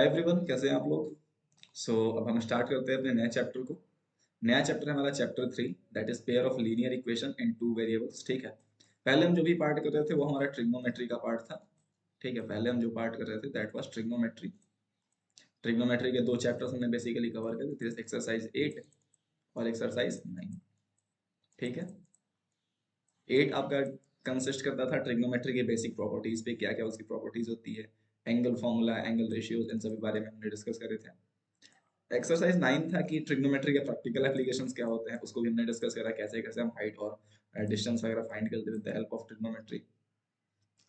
Hi everyone, कैसे हैं आप लोग। अब हम स्टार्ट करते हैं अपने नए चैप्टर को। नया चैप्टर है हमारा chapter 3, that is pair of linear equation in two variables. ठीक है, पहले हम जो भी पार्ट कर रहे थे वो हमारा ट्रिग्नोमेट्री का पार्ट था। ठीक है, पहले हम जो पार्ट कर रहे थे दैट वाज ट्रिग्नोमेट्री। ट्रिग्नोमेट्री के दो चैप्टर्स हमने बेसिकली कवर कर दिए, एक्सरसाइज 8 और एक्सरसाइज 9। ठीक है, 8 आपका कंसिस्ट करता था ट्रिग्नोमेट्री के बेसिक प्रॉपर्टीज पे, क्या क्या उसकी प्रॉपर्टीज होती है, एंगल फॉर्मूला, एंगल रेशियोज, इन सभी बारे में हमने डिस्कस करे थे। एक्सरसाइज 9 था कि ट्रिग्नोमेट्री के प्रैक्टिकल एप्लीकेशंस क्या होते हैं, उसको भी हमने डिस्कस करा, कैसे कैसे हम हाइट और डिस्टेंस वगैरह फाइंड करते with the help of trigonometry.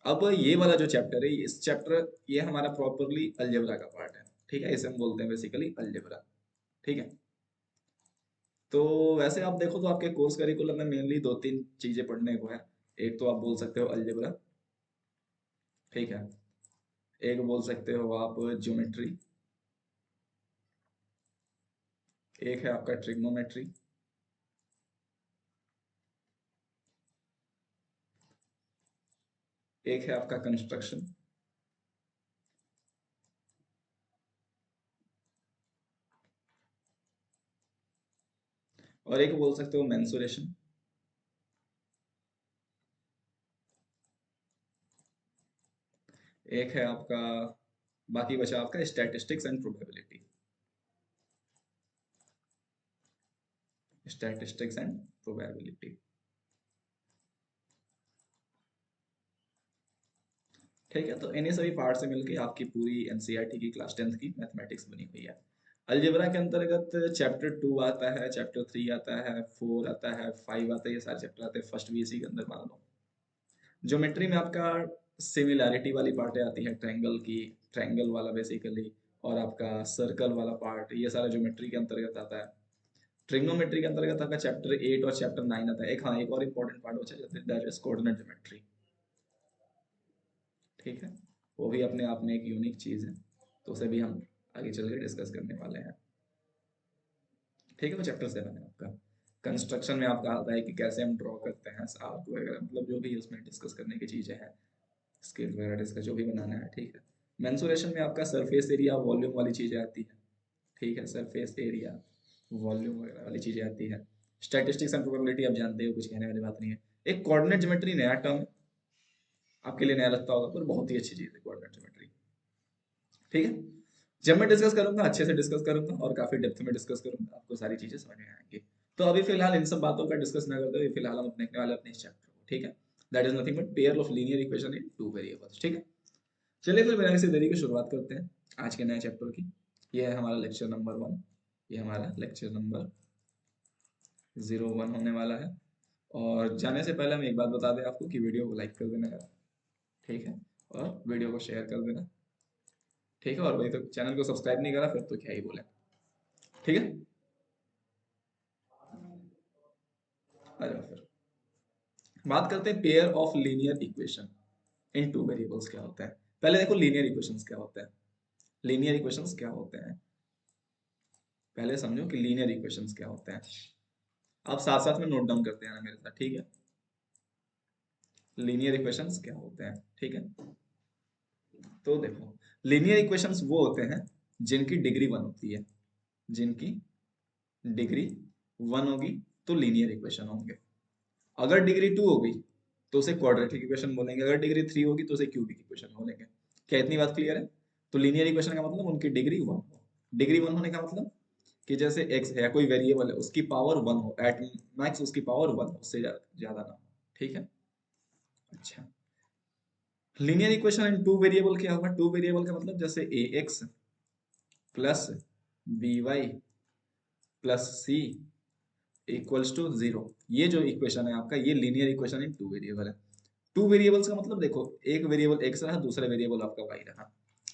अब ये वाला जो चैप्टर है, इस चैप्टर ये हमारा प्रॉपरली अलजेब्रा का पार्ट है। ठीक है, इसे हम बोलते हैं बेसिकली अलजेब्रा। ठीक है, तो वैसे आप देखो तो आपके कोर्स करिकुलम में मेनली दो तीन चीजें पढ़ने को है। एक तो आप बोल सकते हो अलजेब्रा। ठीक है, एक बोल सकते हो आप ज्योमेट्री, एक है आपका ट्रिग्नोमेट्री, एक है आपका कंस्ट्रक्शन, और एक बोल सकते हो मेंसुरेशन। एक है आपका, बाकी बचा आपका statistics and probability. Statistics and probability. ठीक है, तो इन्हीं सभी पार्ट से मिलके आपकी पूरी एनसीईआरटी की क्लास 10th की मैथमेटिक्स बनी हुई है। अलजेब्रा के अंतर्गत चैप्टर 2 आता है, चैप्टर 3 आता है, 4 आता है, 5 आता है, ये सारे चैप्टर आते हैं फर्स्ट बीएससी के अंदर मान लो। ज्योमेट्री में आपका सिमिलैरिटी वाली पार्टें आती है, ट्रायंगल की, ट्रायंगल वाला बेसिकली, और आपका सर्कल वाला पार्ट, ये सारा ज्योमेट्री के अंतर्गत आता है। ट्रिग्नोमेट्री के अंतर्गत आपका चैप्टर 8 और चैप्टर 9 आता है। एक, हाँ, एक और इम्पोर्टेंट पार्ट बचा है दैट इज कोऑर्डिनेट ज्योमेट्री। ठीक है, वो भी अपने आप में एक यूनिक चीज है, तो उसे भी हम आगे चल के डिस्कस करने वाले हैं। ठीक है, वो चैप्टर 7 है आपका। कंस्ट्रक्शन में आपका आता है कि कैसे हम ड्रॉ करते हैं आर्क वगैरह, मतलब जो भी उसमें डिस्कस करने की चीजें हैं, स्केल वगैरह डिस्कस जो भी बनाना है। ठीक है, मेंसुरेशन में आपका सरफेस एरिया, वॉल्यूम वाली चीजें आती है। ठीक है, सरफेस एरिया, वॉल्यूम वगैरह वाली चीजें आती है। स्टैटिस्टिक्स एंड प्रोबेबिलिटी आप जानते हो, कुछ कहने वाली बात नहीं है। एक कोऑर्डिनेट ज्योमेट्री नया टर्म, आपके लिए नया लगता होगा, पर बहुत ही अच्छी चीज है कोऑर्डिनेट ज्योमेट्री। ठीक है, जब मैं डिस्कस करूंगा अच्छे से डिस्कस करूंगा और काफी डेप्थ में डिस्कस करूंगा, आपको सारी चीजें समझ में आएंगी। तो अभी फिलहाल इन सब बातों का डिस्कस ना करते हुए फिलहाल हम देखने वाले अपने इस चैप्टर को। ठीक है, that is nothing but pair of linear equation in two variables. ठीक है, चलिए फिर बिना किसी देरी की शुरुआत करते हैं आज के नए चैप्टर की। ये है हमारा लेक्चर नंबर 1, ये हमारा लेक्चर नंबर 01 होने वाला है। और जाने से पहले हम एक बात बता दें आपको कि वीडियो को लाइक कर देना यार। ठीक है, और वीडियो को शेयर कर देना। ठीक है, और वही तो चैनल को सब्सक्राइब नहीं करा फिर तो क्या ही बोले। ठीक है, आ जाओ फिर बात करते हैं pair of linear equation in two variables क्या होता है। पहले देखो लीनियर इक्वेशंस क्या होते हैं। लीनियर इक्वेशंस क्या होते हैं, पहले समझो कि लीनियर इक्वेशंस क्या होते हैं। आप साथ साथ में नोट डाउन करते हैं ना मेरे साथ। ठीक है, लीनियर इक्वेशंस क्या होते हैं। ठीक है, तो देखो, लीनियर इक्वेशंस वो होते हैं जिनकी डिग्री 1 होती है। जिनकी डिग्री 1 होगी तो लीनियर इक्वेशन होंगे। अगर डिग्री 2 होगी तो उसे क्वाड्रेटिक इक्वेशन बोलेंगे, अगर डिग्री 3 होगी तो उसे क्यूबिक इक्वेशन बोलेंगे। क्या इतनी बात क्लियर है। तो लीनियर इक्वेशन का मतलब उनकी डिग्री 1 हो। डिग्री 1 होने का मतलब कि जैसे x है, कोई वेरिएबल है, उसकी पावर 1 हो, एट मैक्स उसकी पावर 1 हो, उससे ज्यादा ना हो। ठीक है, अच्छा, linear equation in two variable क्या होगा। टू वेरिएबल का मतलब जैसे ax plus by plus c equals to 0, ये जो इक्वेशन है आपका, ये linear equation in two variable है। टू वेरिएबल्स का मतलब देखो, एक वेरिएबल x रहा, दूसरा वेरिएबल आपका y रहा।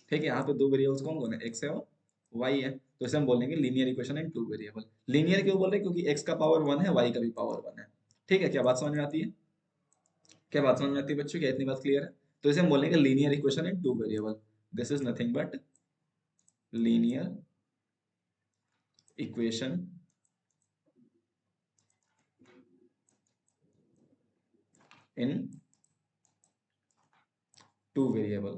ठीक है, यहाँ पे दो वेरिएबल्स कौन कौन है, x है और y है, तो इसे हम बोलेंगे linear equation in two variable. Linear क्यों बोल रहे हैं, क्योंकि x का पावर 1 है, y का भी पावर 1 है। ठीक है, क्या बात समझ में आती है, क्या बात समझ में आती है बच्चों, क्या इतनी बात क्लियर है। तो इसे हम बोलेंगे linear equation in two variable. This is nothing but linear equation in two variable.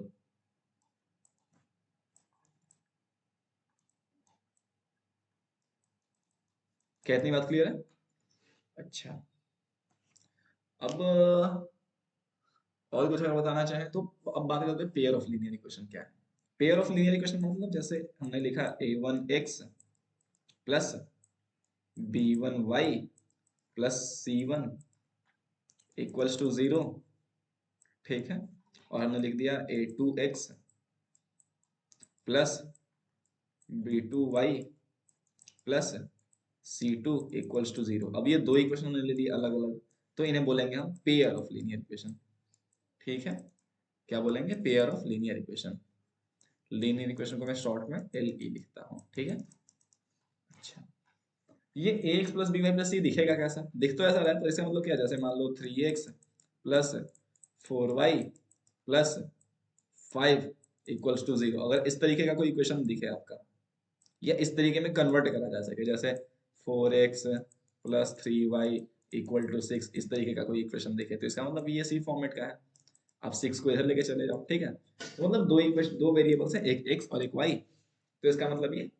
क्या इतनी बात क्लियर है? अच्छा, अब और कुछ अगर बताना चाहें तो अब बात करते हैं पेयर ऑफ लीनियर इक्वेशन क्या है। पेयर ऑफ लीनियर इक्वेशन मतलब जैसे हमने लिखा a1x plus b1y plus c1 equals to 0, ठीक है। और हमने लिख दिया a2x plus b2y plus c2 equals to 0। अब ये दो इक्वेशन हमने ले ली अलग अलग, तो इन्हें बोलेंगे हम पेयर ऑफ लीनियर इक्वेशन, ठीक है। क्या बोलेंगे? Pair of linear equation. Linear equation को मैं शॉर्ट में एल ई लिखता हूँ, ठीक है। अच्छा, ये ax plus B Y plus C दिखेगा कैसा? दिख तो ऐसा रहा है, तो इसका मतलब क्या? जैसे मान लो 3x plus 4y plus 5 equals to 0, अगर इस तरीके का कोई इक्वेशन दिखे आपका, या इस तरीके में कन्वर्ट करा जा सके, जैसे 4x plus 3y equal to 6, इस तरीके का कोई इक्वेशन दिखे, तो इसका मतलब ये सी फॉर्मेट का है। आप 6 को इधर लेके चले जाओ, ठीक है। तो मतलब दो इक्वेशन, दो वेरिएबल्स हैं, एक x और एक y, तो इसका मतलब ये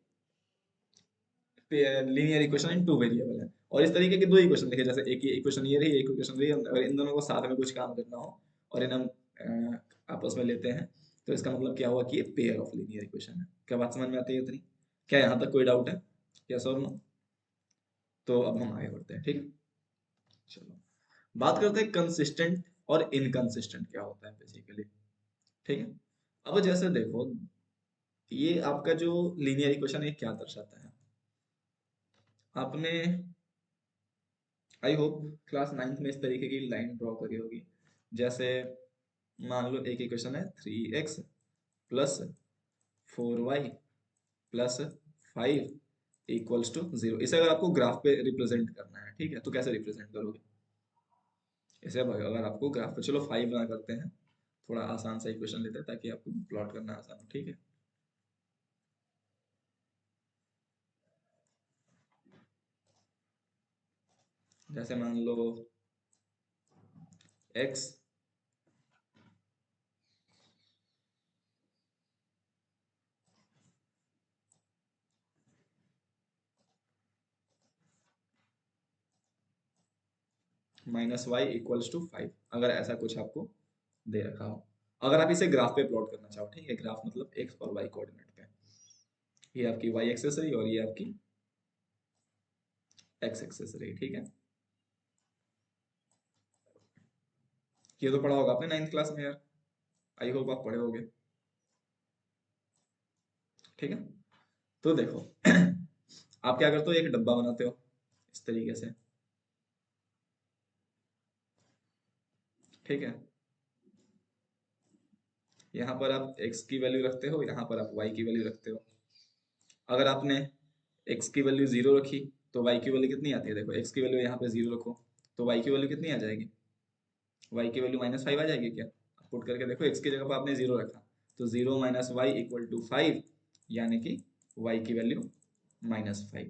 linear equation in two variable है। और इस तरीके के दो इक्वेशन लिखे, जैसे एक इक्वेशन ये रही, एक इक्वेशन रही, अगर इन दोनों को साथ में कुछ काम करना हो और इन्हें हम आपस में लेते हैं, तो इसका मतलब क्या हुआ कि ये पेयर ऑफ लीनियर इक्वेशन है। क्या बात समझ में आती है इतनी? क्या यहाँ तक कोई डाउट है? यस और नो? तो अब हम आगे बढ़ते हैं, ठीक है। चलो, बात करते हैं कंसिस्टेंट और इनकंसिस्टेंट क्या होता है बेसिकली, ठीक है। अब जैसे देखो, ये आपका जो लीनियर इक्वेशन है क्या दर्शाता है, आपने आई होप क्लास 9th में इस तरीके की लाइन ड्रॉ करी होगी। जैसे मान लो एक इक्वेशन है 3x plus 4y plus 5 equals to 0। इसे अगर आपको ग्राफ पे रिप्रेजेंट करना है, ठीक है, तो कैसे रिप्रेजेंट करोगे इसे? अब अगर आपको ग्राफ पे, चलो 5 बना करते हैं, थोड़ा आसान सा इक्वेशन लेते हैं ताकि आपको प्लॉट करना आसान हो, ठीक है। जैसे मान लो x minus Y equals to 5, अगर ऐसा कुछ आपको दे रखा हो, अगर आप इसे ग्राफ पे प्लॉट करना चाहो, ठीक है। ग्राफ मतलब एक्स और वाई कोऑर्डिनेट पे, ये आपकी वाई एक्सेस रही और ये आपकी एक्स एक्सेस रही, ठीक है। ये तो पढ़ा होगा आपने 9th क्लास में यार, आई होप आप पढ़े होगे, ठीक है। तो देखो आप क्या करते हो, एक डब्बा बनाते हो इस तरीके से, ठीक है। यहाँ पर आप x की वैल्यू रखते हो, यहाँ पर आप y की वैल्यू रखते हो। अगर आपने x की वैल्यू 0 रखी तो y की वैल्यू कितनी आती है? देखो x की वैल्यू यहाँ पे 0 रखो तो y की वैल्यू कितनी आ जाएगी? y की वैल्यू -5 आ जाएगी क्या? पुट करके देखो, x की जगह पर आपने 0 रखा, तो 0 माइनस वाई इक्वल टू 5, यानी कि y की वैल्यू -5।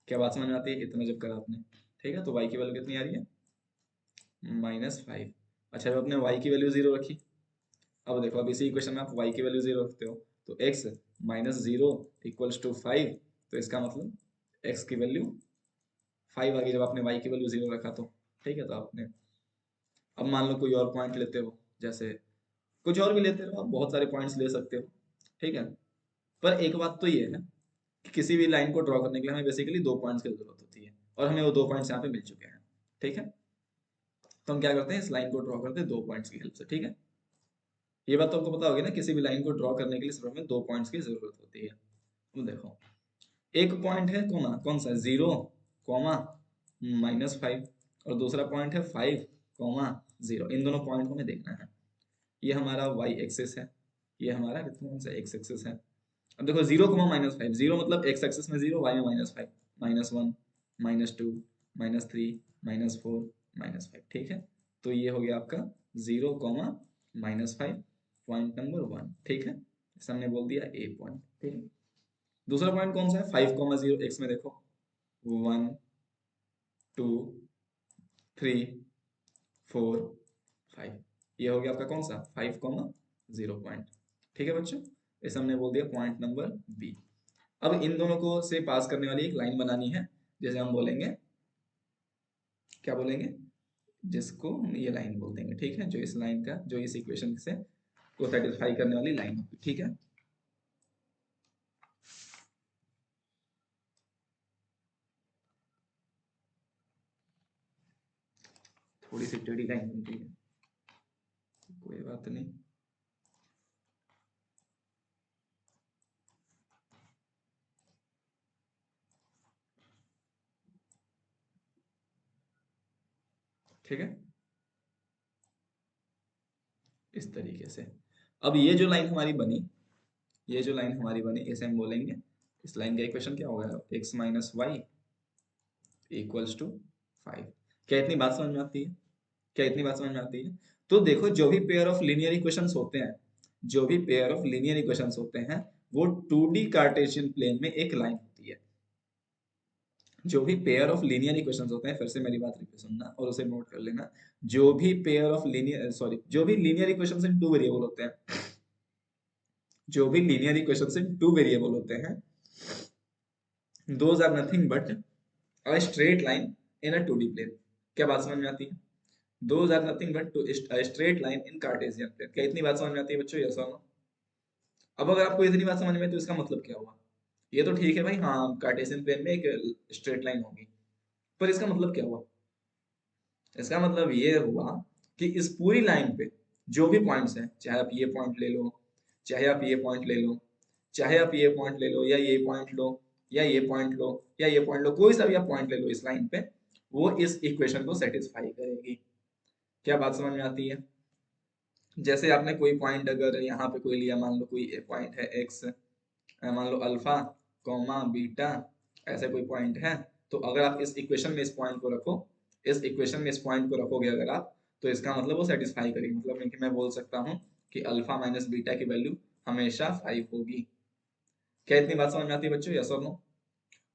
क्या बात समझ में आती है इतना जब करा आपने? ठीक है, तो y की वैल्यू कितनी आ रही है? -5। अच्छा, जब आपने y की वैल्यू 0 रखी, अब देखो, अब इसी इक्वेशन में आप y की वैल्यू 0 रखते हो, तो x -0 इक्वल्स टू 5, तो इसका मतलब x की वैल्यू 5 आ गई जब आपने y की वैल्यू 0 रखा तो, ठीक है। तो आपने, अब मान लो कोई और पॉइंट लेते हो, जैसे कुछ और भी लेते रहो, आप बहुत सारे पॉइंट्स ले सकते हो, ठीक है। पर एक बात तो ये है कि किसी भी लाइन को ड्रॉ करने के लिए हमें बेसिकली दो पॉइंट्स की जरूरत होती है, और हमें वो दो पॉइंट्स यहाँ पे मिल चुके हैं, ठीक है। तो हम क्या करते हैं, इस लाइन को ड्रॉ करते हैं दो पॉइंट्स की हेल्प से, ठीक है। ये बात तो आपको पता होगी ना, किसी भी लाइन को ड्रॉ करने के लिए सिर्फ हमें दो पॉइंट्स की जरूरत होती है। तो देखो, एक पॉइंट है कौन कौन सा, 0 कॉमा -5, और दूसरा पॉइंट है 5 कॉमा 0। इन दोनों पॉइंट को हमें देखना है। ये हमारा y एक्सिस है, ये हमारा कितना कौन सा x एक्सिस है। अब देखो 0 -5, 0 मतलब x एक्सिस में 0, y में -5, -1 -2 -3 -4 -5, ठीक है। तो ये हो गया आपका 0 -5, पॉइंट नंबर 1, ठीक है। इसे हमने बोल दिया a पॉइंट, ठीक है। दूसरा पॉइंट कौन सा है, 5 0, x में देखो 1 2 3 4 5, ये हो गया आपका कौन सा 5 0 पॉइंट, ठीक है बच्चों। इसे हमने बोल दिया पॉइंट नंबर बी। अब इन दोनों को से पास करने वाली एक लाइन बनानी है, जैसे हम बोलेंगे, क्या बोलेंगे, जिसको हम ये लाइन बोल देंगे, ठीक है, जो इस लाइन का, जो इस इक्वेशन से को सेटिस्फाई करने वाली लाइन होगी, ठीक है। थोड़ी सी टेढ़ी लाइन बनती है, कोई बात नहीं। ठीक है, इस तरीके से। अब ये जो लाइन हमारी बनी, ये जो लाइन हमारी बनी, इसे हम बोलेंगे, इस लाइन का इक्वेशन क्या होगा, x minus Y equals to 5। क्या इतनी बात समझ में आती है? क्या इतनी बात समझ में आती है? तो देखो, जो भी पेयर ऑफ लीनियर इक्वेशंस होते हैं, जो भी पेयर ऑफ लीनियर इक्वेशंस होते हैं, वो 2D कार्टेशियन प्लेन में एक लाइन होती है। जो भी पेयर ऑफ लीनियर इक्वेशंस होते हैं, फिर से मेरी बात रिपीट सुनना और उसे नोट कर लेना, जो भी पेयर ऑफ लीनियर, सॉरी, जो भी linear equations in two variable होते हैं, जो भी linear equations in two variable होते हैं, those are nothing but a straight line in a 2D plane. क्या बात समझ में आती है? Those are nothing but a straight line in cartesian plane. क्या इतनी बात समझ में आती है बच्चों, यस और नो? अब अगर आपको इतनी बात समझ में, तो इसका मतलब क्या हुआ? ये तो ठीक है भाई, हाँ, कार्टेशियन प्लेन में एक स्ट्रेट लाइन होगी, पर इसका मतलब क्या हुआ? इसका मतलब ये हुआ कि इस पूरी लाइन पे जो भी पॉइंट्स हैं, चाहे आप ये पॉइंट ले लो, चाहे आप ये पॉइंट ले लो, चाहे आप ये पॉइंट ले लो, या ये पॉइंट लो, या ये पॉइंट लो, या ये पॉइंट लो, कोई सा भी आप पॉइंट ले लो इस लाइन पे, वो इस इक्वेशन को सेटिस्फाई करेगी। क्या बात समझ में आती है? जैसे आपने कोई पॉइंट अगर यहाँ पे कोई लिया, मान लो कोई पॉइंट है एक्स, मान लो अल्फा कॉमा बीटा, ऐसे कोई पॉइंट है, तो अगर आप इस इक्वेशन में इस पॉइंट को रखो, इस इक्वेशन में इस पॉइंट को रखोगे अगर आप, तो इसका मतलब वो सेटिस्फाई करेगी। मतलब कि मैं बोल सकता हूँ कि अल्फा माइनस बीटा की वैल्यू हमेशा 5 होगी। क्या इतनी बात समझ में आती है बच्चों, यस और नो?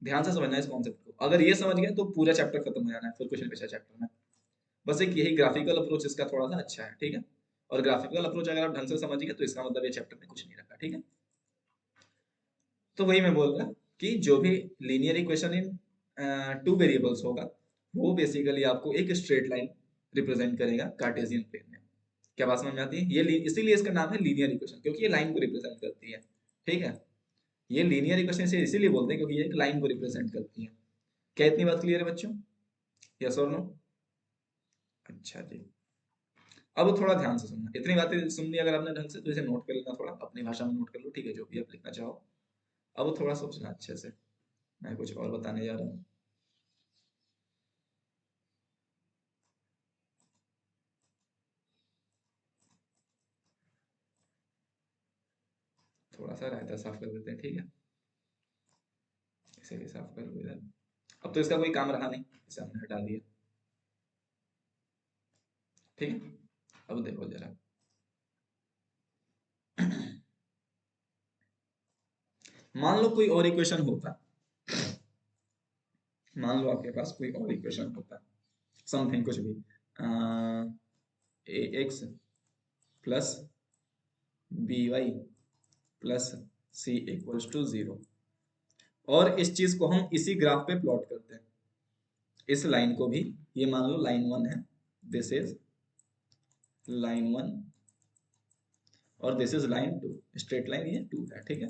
ध्यान से समझना है इस कॉन्सेप्ट को, अगर ये समझ गए तो पूरा चैप्टर खत्म हो जाना है, फिर कुछ नहीं बचा चैप्टर में। बस एक यही ग्राफिकल अप्रोच इसका थोड़ा सा अच्छा है, ठीक है। और ग्राफिकल अप्रोच अगर आप ढंग से समझ गए, तो इसका मतलब ये चैप्टर में कुछ नहीं रखा, ठीक है। तो वही मैं बोल रहा कि जो भी linear equation in two variables होगा, वो बेसिकली आपको एक स्ट्रेट लाइन रिप्रेजेंट करेगा कार्टेशियन प्लेन में। क्या बात समझ में आती है? ये इसीलिए इसका नाम है लीनियर इक्वेशन, क्योंकि ये लाइन को रिप्रेजेंट करती है, ठीक है। ये लीनियर इक्वेशन से इसीलिए बोलते हैं क्योंकि ये एक लाइन को रिप्रेजेंट करती है। क्या इतनी बात क्लियर है बच्चों, यस और नो? अच्छा जी। अब थोड़ा ध्यान से सुनना, इतनी बातें सुननी अगर आपने ढंग से, तो इसे नोट कर लेना, थोड़ा अपनी भाषा में नोट कर लो, ठीक है, जो भी आप लिखना चाहो। अब थोड़ा सोचना अच्छे से, मैं कुछ और बताने जा रहा हूँ। थोड़ा सा रायता साफ कर देते हैं, ठीक है, इसे भी साफ कर लो इधर। अब तो इसका कोई काम रहा नहीं, इसे हमने हटा दिया, ठीक है। अब देखो जरा, मान लो कोई और इक्वेशन होता, मान लो आपके पास कोई और इक्वेशन होता, समथिंग कुछ भी, A X plus B Y plus C equals to 0, और इस चीज को हम इसी ग्राफ पे प्लॉट करते हैं। इस लाइन को भी, ये मान लो लाइन 1 है, दिस इज लाइन 1, और this is line 2, straight line ये 2 है, ठीक है,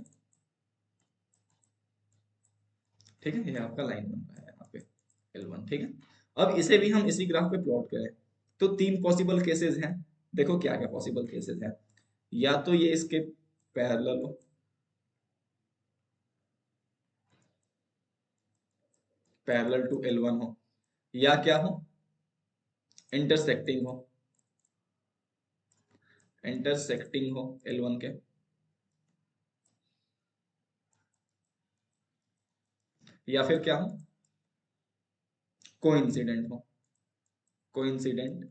ठीक है, ये आपका लाइन 1 है यहाँ पे L1, ठीक है। अब इसे भी हम इसी ग्राफ पे प्लॉट करें, तो 3 पॉसिबल केसेस हैं। देखो क्या क्या पॉसिबल केसेस हैं, या तो ये इसके पैरेलल हो, पैरेलल टू L1 हो, या क्या हो, इंटरसेक्टिंग हो, इंटरसेक्टिंग हो L1 के, या फिर क्या हो, कोइंसिडेंट हो, कोइंसिडेंट,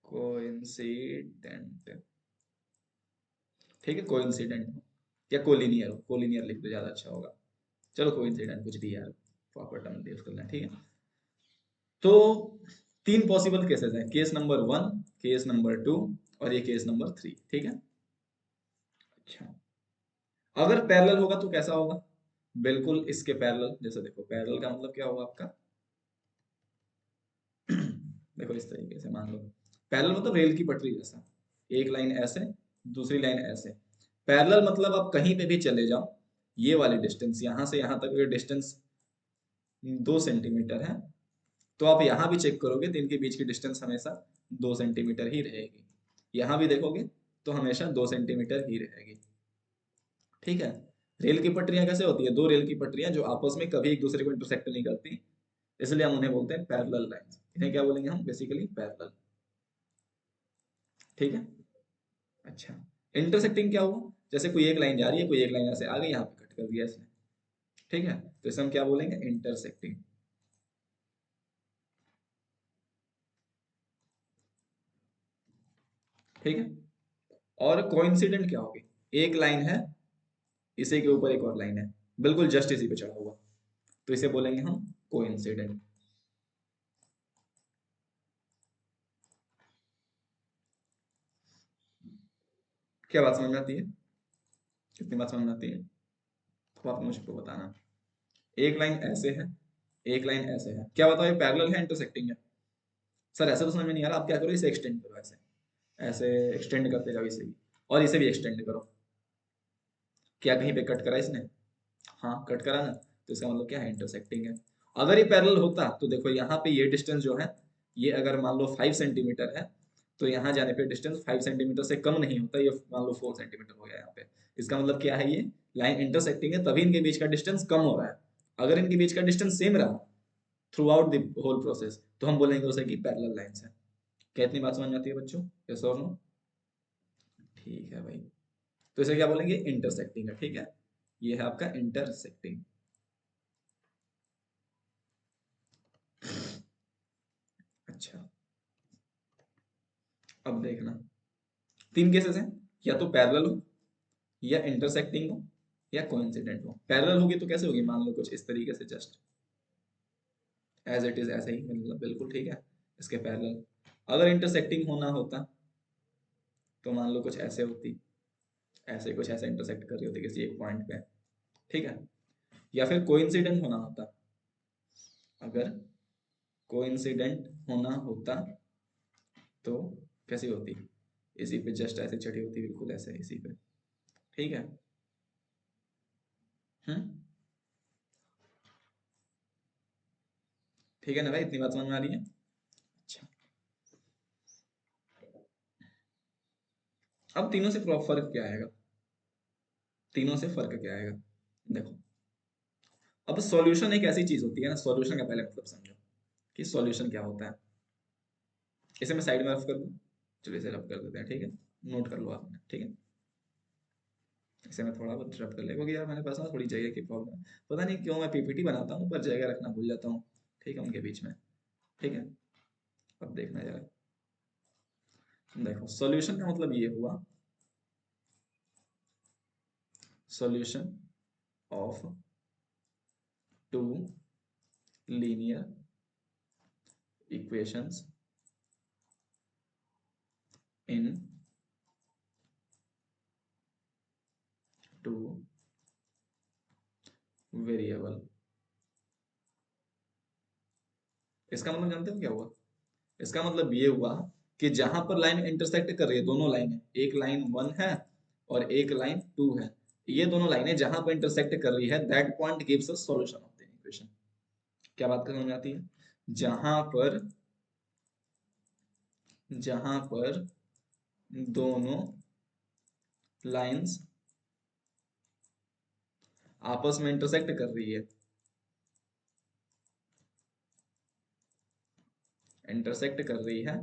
कोइंसिडेंट, ठीक है, कोइंसिडेंट हो, या कोलिनियर हो, कोलिनियर लिख दो ज्यादा अच्छा होगा, चलो कोइंसिडेंट कुछ भी यार, प्रॉपर टर्म यूज कर लें, ठीक है। तो 3 पॉसिबल केसेस हैं, केस नंबर 1, केस नंबर 2, और ये केस नंबर 3, ठीक है। अच्छा, अगर पैरेलल होगा तो कैसा होगा, बिल्कुल इसके पैरेलल। जैसे देखो पैरेलल का मतलब क्या होगा आपका देखो इस तरीके से मान लो, पैरेलल मतलब रेल की पटरी जैसा, एक लाइन ऐसे, दूसरी लाइन ऐसे। पैरेलल मतलब आप कहीं पे भी चले जाओ, ये वाली डिस्टेंस यहां से यहां तक डिस्टेंस 2 सेंटीमीटर है, तो आप यहाँ भी चेक करोगे तो इनके बीच की डिस्टेंस हमेशा 2 सेंटीमीटर ही रहेगी। यहाँ भी देखोगे तो हमेशा 2 सेंटीमीटर ही रहेगी। ठीक है। रेल की पटरियां कैसे होती है, दो रेल की पटरियां जो आपस में कभी एक दूसरे को इंटरसेक्ट नहीं करती, इसलिए हम उन्हें बोलते हैं पैरेलल लाइंस। इन्हें क्या बोलेंगे हम, बेसिकली पैरेलल। ठीक है। अच्छा, इंटरसेक्टिंग क्या हुआ, जैसे कोई एक लाइन जा रही है, कोई एक लाइन ऐसे आ गई, यहाँ पे कट कर दिया इसने। ठीक है, तो इसे हम क्या बोलेंगे, इंटरसेक्टिंग। ठीक है। और कोइंसिडेंट क्या होगी, एक लाइन है, इसी के ऊपर एक और लाइन है, बिल्कुल जस्ट इसी पे चढ़ा हुआ, तो इसे बोलेंगे हम कोइंसिडेंट। क्या बात समझ में आती है, कितनी बात समझ में आती है, तो आप मुझको बताना। एक लाइन ऐसे है, एक लाइन ऐसे है, क्या बताओ ये पैरेलल है इंटरसेक्टिंग है। सर ऐसे तो समझ में नहीं आ रहा, आप क्या करो, इसे एक्सटेंड करो, ऐसे ऐसे एक्सटेंड करते जाओ इसे भी, और इसे भी एक्सटेंड करो। क्या कहीं पे कट करा इसने, हाँ कट करा ना, तो इसका मतलब क्या है, इंटरसेक्टिंग है। अगर ये पैरेलल होता तो देखो यहाँ पे ये डिस्टेंस जो है, ये अगर मान लो 5 सेंटीमीटर है, तो यहाँ जाने पे डिस्टेंस 5 सेंटीमीटर से कम नहीं होता, ये मान लो 4 सेंटीमीटर हो गया यहाँ पे। इसका मतलब क्या है, ये लाइन इंटरसेक्टिंग है, तभी इनके बीच का डिस्टेंस कम हो रहा है। अगर इनके बीच का डिस्टेंस सेम रहा throughout the whole process, तो हम बोलेंगे उसे कि पैरेलल लाइंस है। क्या इतनी बात समझ में आती है बच्चों, यस और नो। ठीक है भाई, तो इसे क्या बोलेंगे, इंटरसेक्टिंग है। ठीक है, ये है आपका इंटरसेक्टिंग। अच्छा, अब देखना, तीन केसेस हैं, या तो पैरेलल हो, या इंटरसेक्टिंग हो, या कोइंसिडेंट हो। पैरेलल होगी तो कैसे होगी, मान लो कुछ इस तरीके से, जस्ट एज इट इज ऐसे ही, मतलब बिल्कुल ठीक है, इसके पैरेलल। अगर इंटरसेक्टिंग होना होता तो मान लो कुछ ऐसे होती, ऐसे कुछ ऐसे इंटरसेक्ट कर रही होती किसी एक पॉइंट पे। ठीक है। या फिर कोइंसिडेंट होना होता, अगर कोइंसिडेंट होना होता तो कैसी होती, इसी पे जस्ट ऐसे चढ़ी होती, बिल्कुल ऐसे इसी पे। ठीक है। हम्म, ठीक है ना भाई, इतनी बात समझ में आ रही है। अच्छा, अब तीनों से फर्क क्या आएगा, तीनों से फर्क क्या आएगा, देखो। अब सॉल्यूशन एक ऐसी चीज होती है ना, सॉल्यूशन का पहले मतलब समझो कि सॉल्यूशन क्या होता है। इसे मैं साइड में रफ कर दूं, चलिए इसे रफ कर देते हैं। ठीक है, नोट कर लो आपने। ठीक है, इसे मैं थोड़ा बहुत रफ कर ले, क्योंकि यार मेरे पास ना थोड़ी जगह की प्रॉब्लम है, पता नहीं क्यों मैं पीपीटी बनाता हूँ पर जगह रखना भूल जाता हूँ। ठीक है, उनके बीच में। ठीक है, अब देखना जरा, देखो सॉल्यूशन का मतलब ये हुआ, solution of two linear equations in two variable. इसका मतलब जानते हो क्या हुआ, इसका मतलब ये हुआ कि जहां पर लाइन इंटरसेक्ट कर रही है, दोनों लाइनें, एक लाइन 1 है और एक लाइन 2 है, ये दोनों लाइनें जहां पर इंटरसेक्ट कर रही है, that point gives us solution of the equation. क्या बात समझ में आती है, जहां पर, जहां पर दोनों लाइंस आपस में इंटरसेक्ट कर रही है, इंटरसेक्ट कर रही है,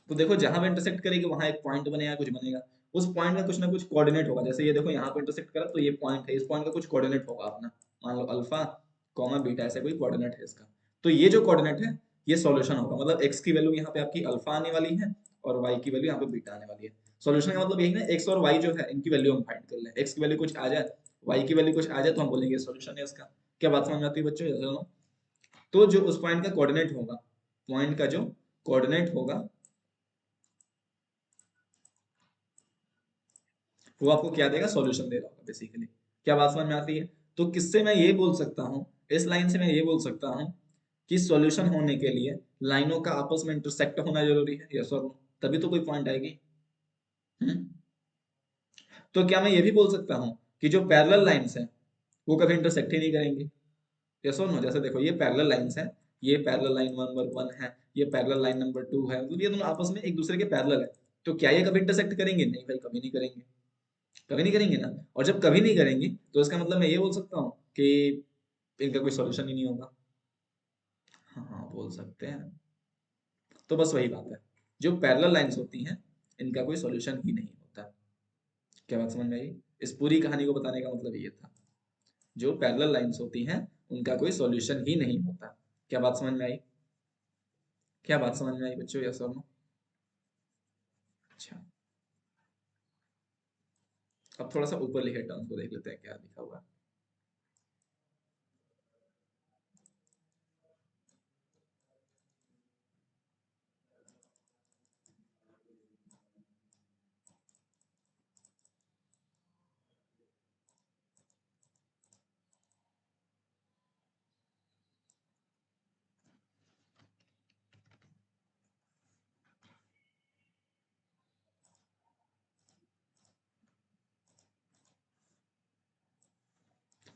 तो देखो जहां पे इंटरसेक्ट करेगी वहां एक पॉइंट बनेगा, कुछ बनेगा, उस पॉइंट में कुछ ना कुछ कोऑर्डिनेट होगा। जैसे ये देखो यहाँ पे इंटरसेक्ट करा तो ये पॉइंट है, इस पॉइंट का कुछ कोऑर्डिनेट होगा अपना, मान लो अल्फा कॉमा बीटा, ऐसा कोई कोऑर्डिनेट है इसका। तो ये जो कोऑर्डिनेट है ये सॉल्यूशन होगा, मतलब एक्स की वैल्यू यहाँ पे आपकी अल्फा आने वाली है और वाई की वैल्यू यहाँ पे बीटा आने वाली है। सॉल्यूशन का मतलब यही ना, एक्स और वाई जो है इनकी वैल्यू हम फाइंड कर लें, एक्स की वैल्यू कुछ आ जाए, वाई की वैल्यू कुछ आ जाए, तो हम बोलेंगे सॉल्यूशन है इसका। क्या बात समझ में आती है बच्चों, तो जो उस पॉइंट का कोऑर्डिनेट होगा, पॉइंट का जो कोऑर्डिनेट होगा वो आपको क्या देगा, सॉल्यूशन दे रहा होगा बेसिकली। क्या बात समझ में आती है? तो किससे मैं ये बोल सकता हूँ, इस लाइन से मैं ये बोल सकता हूँ कि सॉल्यूशन होने के लिए लाइनों का आपस में इंटरसेक्ट होना जरूरी है, यस और नो, तभी तो कोई पॉइंट आएगी। हम्म। तो क्या मैं ये भी बोल सकता हूँ कि जो पैरेलल लाइंस हैं वो कभी इंटरसेक्ट ही नहीं करेंगे, यस और नो? जैसे देखो ये पैरेलल लाइंस हैं, ये पैरेलल लाइन नंबर 1 है, ये पैरेलल लाइन नंबर 2 है, मतलब ये दोनों आपस में एक दूसरे के पैरेलल है। तो क्या ये कभी इंटरसेक्ट करेंगे? नहीं भाई, कभी नहीं करेंगे, कभी नहीं करेंगे ना। और जब कभी नहीं करेंगे तो इसका मतलब मैं ये बोल सकता हूँ कि इनका कोई सॉल्यूशन ही नहीं होगा। हाँ बोल सकते हैं। तो बस वही बात है, जो पैरेलल लाइंस होती हैं इनका कोई सॉल्यूशन ही नहीं होता। क्या बात समझ में आई? इस पूरी कहानी को बताने का मतलब ये था, जो पैरेलल लाइंस होती हैं उनका कोई सॉल्यूशन ही नहीं होता। क्या बात समझ में आई? क्या बात समझ में आई बच्चों, यस और नो? अच्छा, अब थोड़ा सा ऊपर लिखे टर्म्स को देख लेते हैं क्या लिखा हुआ है।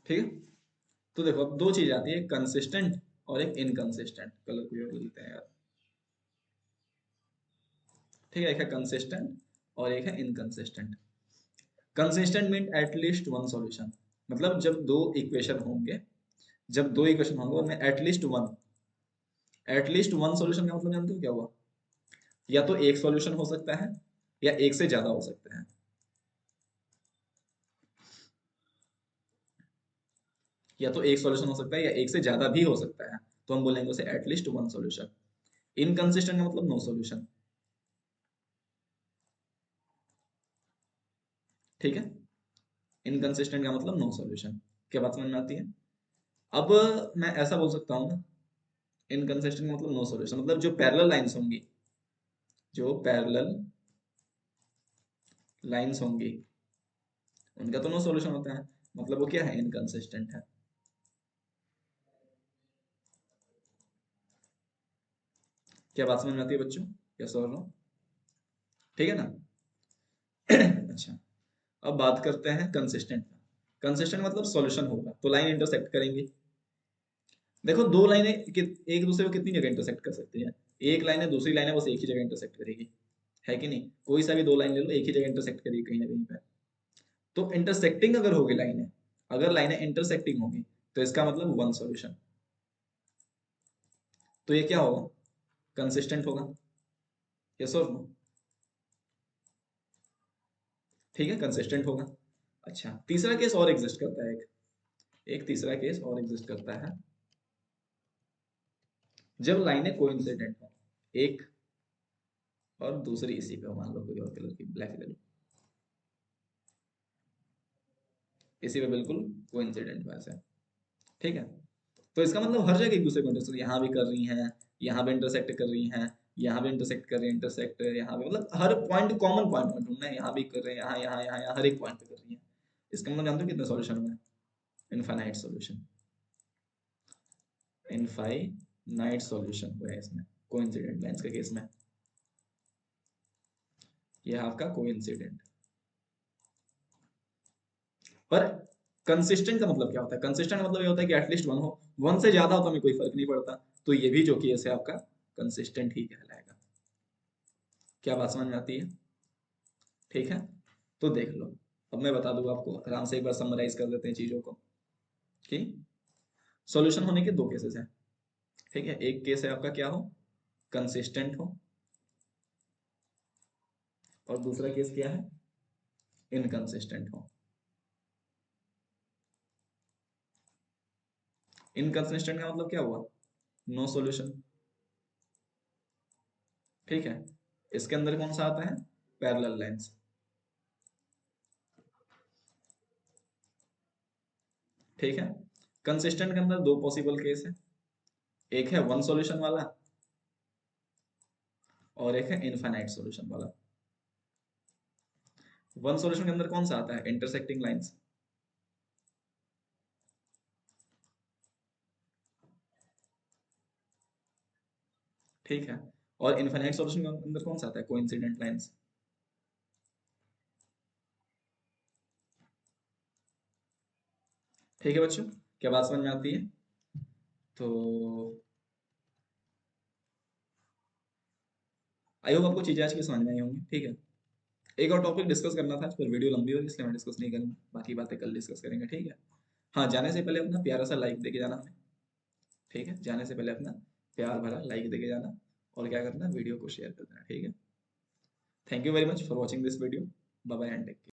ठीक है, तो देखो अब दो चीज आती है, कंसिस्टेंट और एक इनकंसिस्टेंट। कलर कोई और ले लेते हैं यार। ठीक है, एक है कंसिस्टेंट और एक है inconsistent. Consistent mean at least one solution, मतलब जब दो इक्वेशन होंगे, जब दो इक्वेशन होंगे उनमें एटलीस्ट वन सॉल्यूशन का मतलब जानते हो क्या हुआ? या तो एक सॉल्यूशन हो सकता है या एक से ज्यादा हो सकता है। या तो एक सॉल्यूशन हो सकता है या एक से ज्यादा भी हो सकता है, तो हम बोलेंगे उसे एटलीस्ट वन सॉल्यूशन। इनकंसिस्टेंट का मतलब नो सॉल्यूशन। ठीक है, इनकंसिस्टेंट का मतलब नो सॉल्यूशन। क्या बात समझ में आती है? अब मैं ऐसा बोल सकता हूँ ना, इनकंसिस्टेंट का मतलब नो सॉल्यूशन, मतलब जो पैरेलल लाइंस होंगी, जो पैरेलल लाइंस होंगी उनका तो नो सॉल्यूशन होता है, मतलब वो क्या है, इनकंसिस्टेंट है। क्या बात समझ में आती है बच्चों, यस और नो? ठीक है ना? अच्छा, अब बात करते हैं कंसिस्टेंट का। कंसिस्टेंट मतलब सॉल्यूशन होगा तो लाइन इंटरसेक्ट करेंगी। देखो दो लाइनें एक दूसरे को कितनी जगह इंटरसेक्ट कर सकती हैं? एक लाइन है, दूसरी लाइन है, बस एक ही जगह इंटरसेक्ट करेगी, है कि नहीं? कोई सा भी दो लाइन ले लो, एक ही जगह इंटरसेक्ट करेगी कहीं ना कहीं पे। तो इंटरसेक्टिंग अगर होगी लाइनें, अगर लाइनें इंटरसेक्टिंग होगी तो इसका मतलब वन सॉल्यूशन। तो ये क्या होगा, कंसिस्टेंट होगा, यस और नो? ठीक है, कंसिस्टेंट होगा। अच्छा, तीसरा केस और एग्जिस्ट करता है, एक एक तीसरा केस और एग्जिस्ट करता है, जब लाइनें कोइंसिडेंट हो, एक और दूसरी इसी पे हो, मान लो कोई और कलर की, ब्लैक ले लो, इसी पे बिल्कुल कोइंसिडेंट हो ऐसे। ठीक है, तो इसका मतलब हर जगह एक दूसरे को इंटरसेक्ट, यहाँ भी कर रही हैं, यहाँ भी इंटरसेक्ट कर रही हैं, यहाँ भी इंटरसेक्ट कर रही हैं, इंटरसेक्ट यहाँ भी, मतलब हर पॉइंट कॉमन पॉइंट में ढूंढना है, यहाँ भी कर रहे हैं, यहाँ यहाँ यहाँ यहाँ हर एक पॉइंट पे कर रही हैं। इसका मतलब जानते हो कितने सॉल्यूशन हुए? इनफाइनाइट सॉल्यूशन, इनफाइनाइट सॉल्यूशन हुआ है इसमें, कोइंसिडेंट लाइंस के केस में। ये है आपका कोइंसिडेंट। पर कंसिस्टेंट का मतलब क्या होता है? कंसिस्टेंट का मतलब ये होता है कि एटलीस्ट वन हो, वन से ज्यादा हो तो हमें कोई फर्क नहीं पड़ता, तो ये भी जो केस है आपका कंसिस्टेंट ही कहलाएगा। क्या बात समझ में आती है? ठीक है, तो देख लो, अब मैं बता दूंगा आपको, आराम से एक बार समराइज कर देते हैं चीजों को कि सॉल्यूशन होने के दो केसेस हैं। ठीक है, एक केस है आपका क्या हो, कंसिस्टेंट हो, और दूसरा केस क्या है, इनकंसिस्टेंट हो। इनकंसिस्टेंट का मतलब क्या हुआ, नो सॉल्यूशन। ठीक है, इसके अंदर कौन सा आता है, पैरेलल लाइंस। ठीक है, कंसिस्टेंट के अंदर दो पॉसिबल केस है, एक है वन सॉल्यूशन वाला, और एक है इनफाइनाइट सॉल्यूशन वाला। वन सॉल्यूशन के अंदर कौन सा आता है? Intersecting lines. ठीक है। और इनफाइनाइट सॉल्यूशन के अंदर कौन सा आता है? Coincident lines. ठीक है बच्चों, क्या बात समझ में आती है? तो आई होप आपको चीजें आज की समझ में आई होंगी। ठीक है, एक और टॉपिक डिस्कस करना था, पर वीडियो लंबी होगी इसलिए मैं डिस्कस नहीं करूंगा, बाकी बातें कल डिस्कस करेंगे। ठीक है। हाँ, जाने से पहले अपना प्यारा सा लाइक देके जाना हमें। ठीक है, जाने से पहले अपना प्यार भरा लाइक देके जाना, और क्या करना, वीडियो को शेयर कर देना। ठीक है। Thank you very much for watching this video. Bye bye and take care.